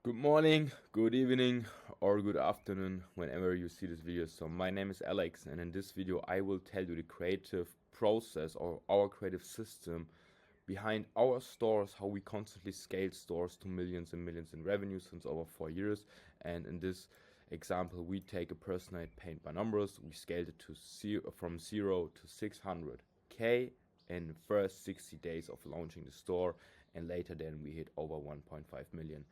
Good morning, good evening, or good afternoon whenever you see this video. So my name is Alex, and in this video I will tell you the creative process or our creative system behind our stores, how we constantly scale stores to millions and millions in revenue since over 4 years. And in this example, we take a personalized paint by numbers. We scaled it to from 0 to 600K in the first 60 days of launching the store, and later then we hit over 1.5 million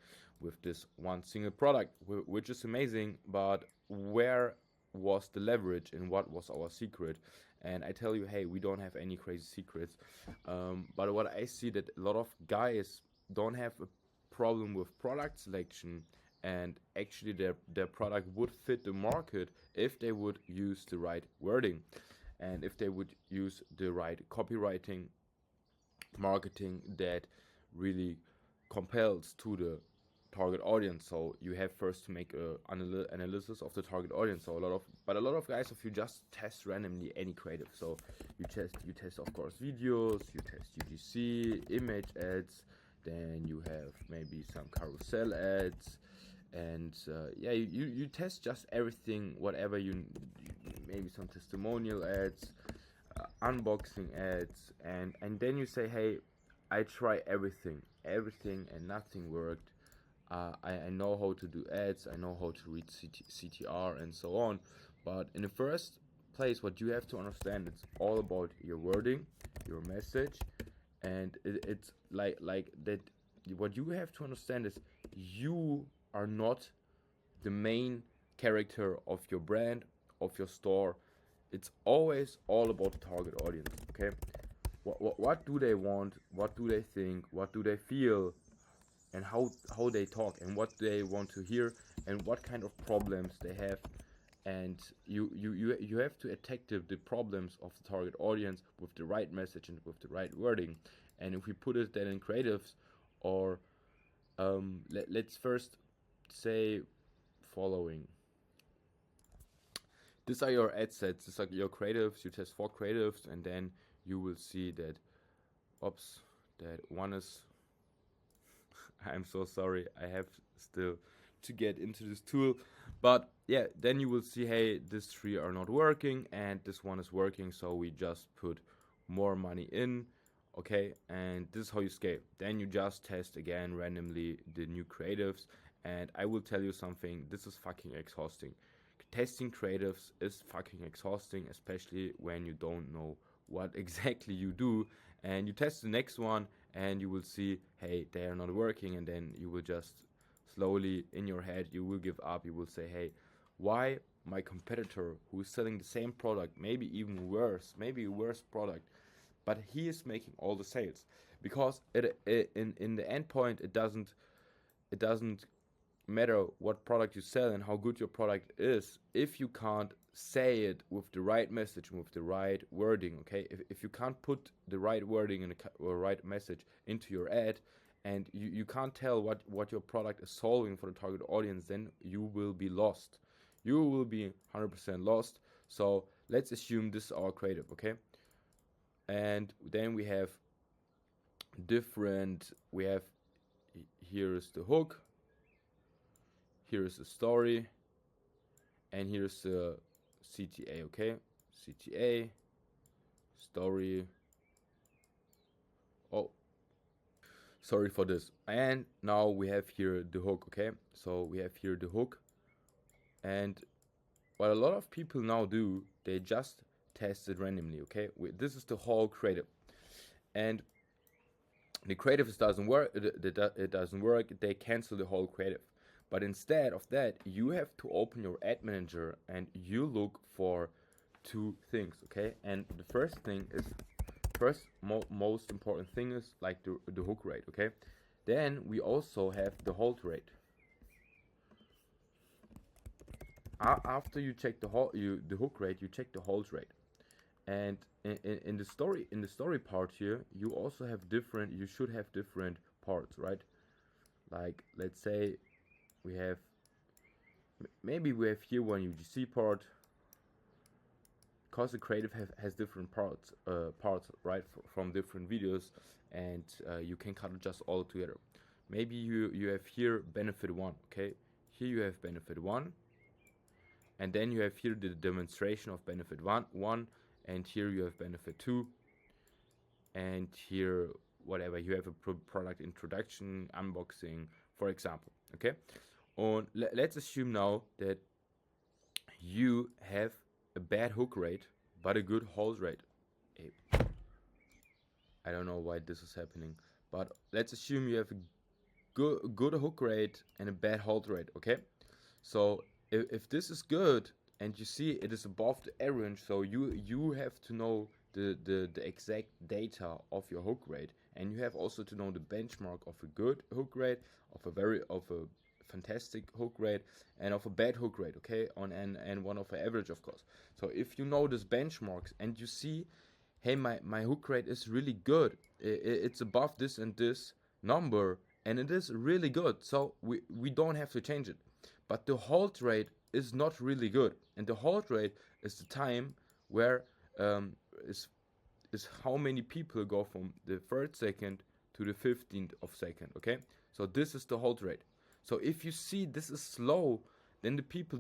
with this one single product, which is amazing. But where was the leverage and what was our secret? And I tell you, hey, we don't have any crazy secrets, but what I see that a lot of guys don't have a problem with product selection, and actually their product would fit the market if they would use the right wording and if they would use the right copywriting, marketing that really compels to the target audience. So you have first to make a analysis of the target audience. So a lot of guys, if you just test randomly any creative, so you test of course videos, you test UGC, image ads, then you have maybe some carousel ads, and yeah, you test just everything, whatever maybe some testimonial ads, unboxing ads, and then you say, hey, I try everything and nothing worked. I know how to do ads, I know how to read CTR and so on, but in the first place, what you have to understand, it's all about your wording, your message, and it's like that. What you have to understand is you are not the main character of your brand, of your store. It's always all about the target audience. Okay, what do they want? What do they think? What do they feel? And how they talk and what they want to hear and what kind of problems they have. And you have to attack the problems of the target audience with the right message and with the right wording. And if we put it then in creatives, or let's first say following. These are your ad sets, these are your creatives. You test 4 creatives, and then you will see that, oops, that one is, I'm so sorry, I have still to get into this tool. But yeah, then you will see, hey, these 3 are not working and this one is working, so we just put more money in. Okay, and this is how you scale. Then you just test again randomly the new creatives, and I will tell you something, this is fucking exhausting. Testing creatives is fucking exhausting, especially when you don't know what exactly you do, and you test the next one and you will see, hey, they are not working, and then you will just slowly in your head you will give up. You will say, hey, why my competitor who is selling the same product, maybe even worse, maybe a worse product, but he is making all the sales? Because in the end point, it doesn't matter what product you sell and how good your product is if you can't say it with the right message and with the right wording. Okay, if you can't put the right wording and the right message into your ad, and you can't tell what your product is solving for the target audience, then you will be lost. You will be 100% lost. So let's assume this is our creative. Okay, and then we have here is the hook, here is the story, and here's the CTA. Okay, CTA, story. Oh, sorry for this. And now we have here the hook. Okay, so we have here the hook, and what a lot of people now do, they just test it randomly. Okay, this is the whole creative, and the creative doesn't work. It doesn't work. They cancel the whole creative. But instead of that, you have to open your ad manager and you look for 2 things. Okay, and the most important thing is like the hook rate. Okay, then we also have the hold rate. After you check the hook rate, you check the hold rate. And in the story part here, you also have you should have different parts, right? Like, let's say maybe we have here one UGC part, because the creative has different parts, right, from different videos, and you can cut it just all together. maybe you have here benefit 1, okay? Here you have benefit 1, and then you have here the demonstration of benefit 1, and here you have benefit 2, and here whatever, you have a product introduction, unboxing, for example, okay? And let's assume now that you have a bad hook rate but a good hold rate. I don't know why this is happening, but let's assume you have a good hook rate and a bad hold rate, okay? So if this is good and you see it is above the average, so you have to know the exact data of your hook rate, and you have also to know the benchmark of a good hook rate, of a fantastic hook rate, and of a bad hook rate, okay, and one of an average, of course. So if you know this benchmarks and you see, hey, my hook rate is really good, it's above this and this number, and it is really good, so we don't have to change it. But the hold rate is not really good, and the hold rate is the time where is how many people go from the 3rd second to the 15th of second, okay? So this is the hold rate. So if you see this is slow, then the people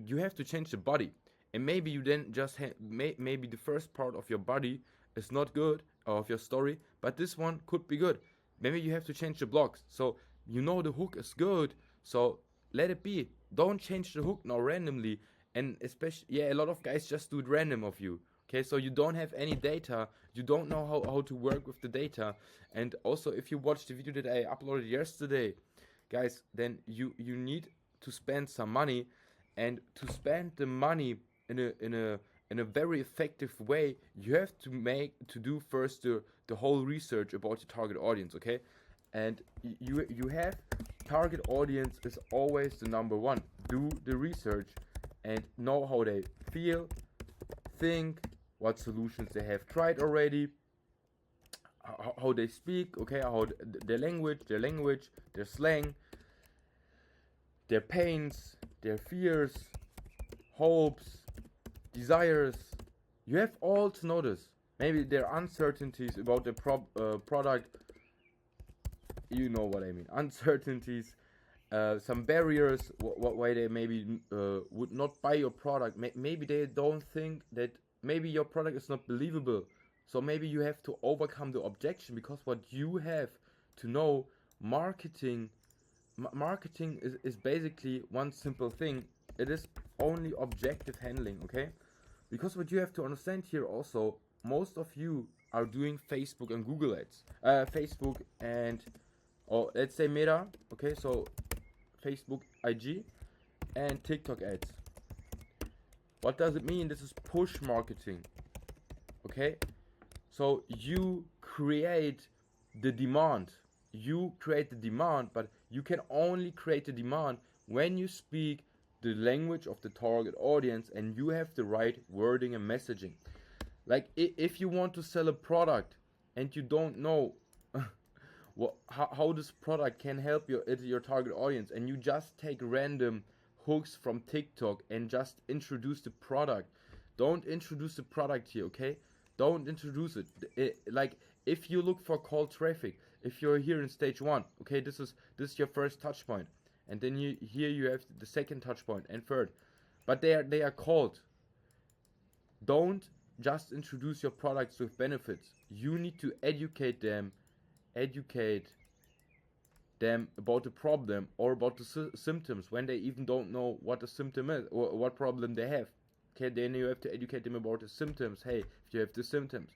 you have to change the body, and maybe you then just maybe the first part of your body is not good, or of your story, but this one could be good. Maybe you have to change the blocks. So you know the hook is good, so let it be. Don't change the hook now randomly, and especially, a lot of guys just do it random of you. Okay, so you don't have any data, you don't know how to work with the data. And also, if you watch the video that I uploaded yesterday, guys, then you need to spend some money, and to spend the money in a very effective way, you have to do first the whole research about your target audience, okay? And you have target audience is always the number one. Do the research and know how they feel, think, what solutions they have tried already, how they speak, okay, how their language, their slang, their pains, their fears, hopes, desires. You have all to notice. Maybe their uncertainties about the product. You know what I mean. Uncertainties, some barriers, why they maybe would not buy your product. Maybe they don't think that maybe your product is not believable. So maybe you have to overcome the objection, because what you have to know, marketing is basically one simple thing. It is only objective handling, okay? Because what you have to understand here also, most of you are doing Facebook and Google ads. Facebook and, or let's say Meta, okay? So Facebook, IG, and TikTok ads. What does it mean? This is push marketing, okay? So you create the demand. You create the demand, but you can only create the demand when you speak the language of the target audience, and you have the right wording and messaging. Like if you want to sell a product and you don't know how this product can help your target audience, and you just take random hooks from TikTok and just introduce the product. Don't introduce the product here, okay? Don't introduce it. Like if you look for cold traffic, if you're here in stage 1, okay, this is your first touch point. And then here you have the second touch point and third. But they are cold. Don't just introduce your products with benefits. You need to educate them about the problem or about the symptoms, when they even don't know what the symptom is or what problem they have. Okay, then you have to educate them about the symptoms. Hey, if you have the symptoms.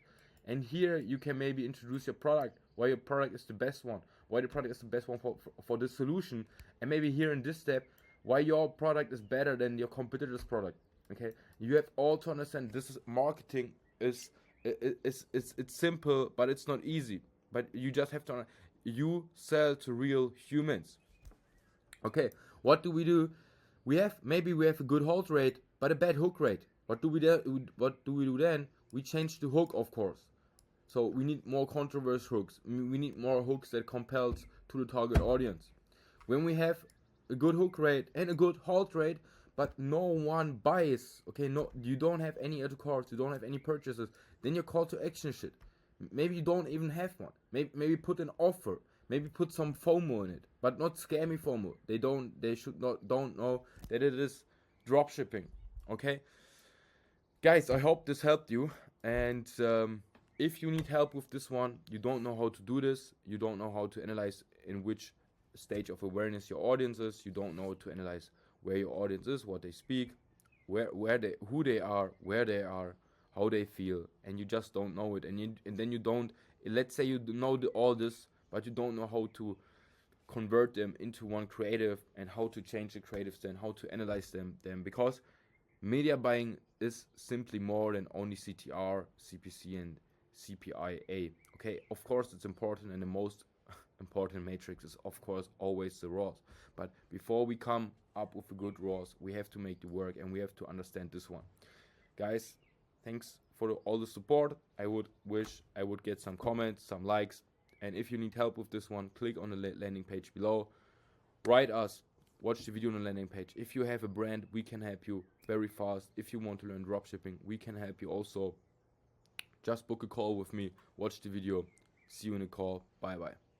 And here you can maybe introduce your product, why your product is the best one, why the product is the best one for this solution, and maybe here in this step, why your product is better than your competitor's product. Okay, you have all to understand this is marketing. It's simple, but it's not easy. But you just have to. You sell to real humans. Okay, what do? We have a good hold rate, but a bad hook rate. What do we do then? We change the hook, of course. So we need more controversial hooks. We need more hooks that compels to the target audience. When we have a good hook rate and a good hold rate, but no one buys, okay, no, you don't have any other cards, you don't have any purchases, then your call to action shit. Maybe you don't even have one. Maybe put an offer. Maybe put some FOMO in it, but not scammy FOMO. They should not don't know that it is dropshipping. Okay, guys, I hope this helped you. And if you need help with this one, you don't know how to do this, you don't know how to analyze in which stage of awareness your audience is, you don't know how to analyze where your audience is, what they speak, who they are, where they are, how they feel, and you just don't know it, and then you don't. Let's say you know all this, but you don't know how to convert them into one creative and how to change the creatives, then how to analyze them because media buying is simply more than only CTR, CPC, and CPIA. Okay, of course it's important, and the most important matrix is of course always the RAWs. But before we come up with a good RAWs, we have to make the work, and we have to understand this one. Guys, thanks for all the support. I would wish I would get some comments, some likes, and if you need help with this one, click on the landing page below. Write us, watch the video on the landing page. If you have a brand, we can help you very fast. If you want to learn dropshipping, we can help you also. Just book a call with me, watch the video. See you in the call. Bye bye.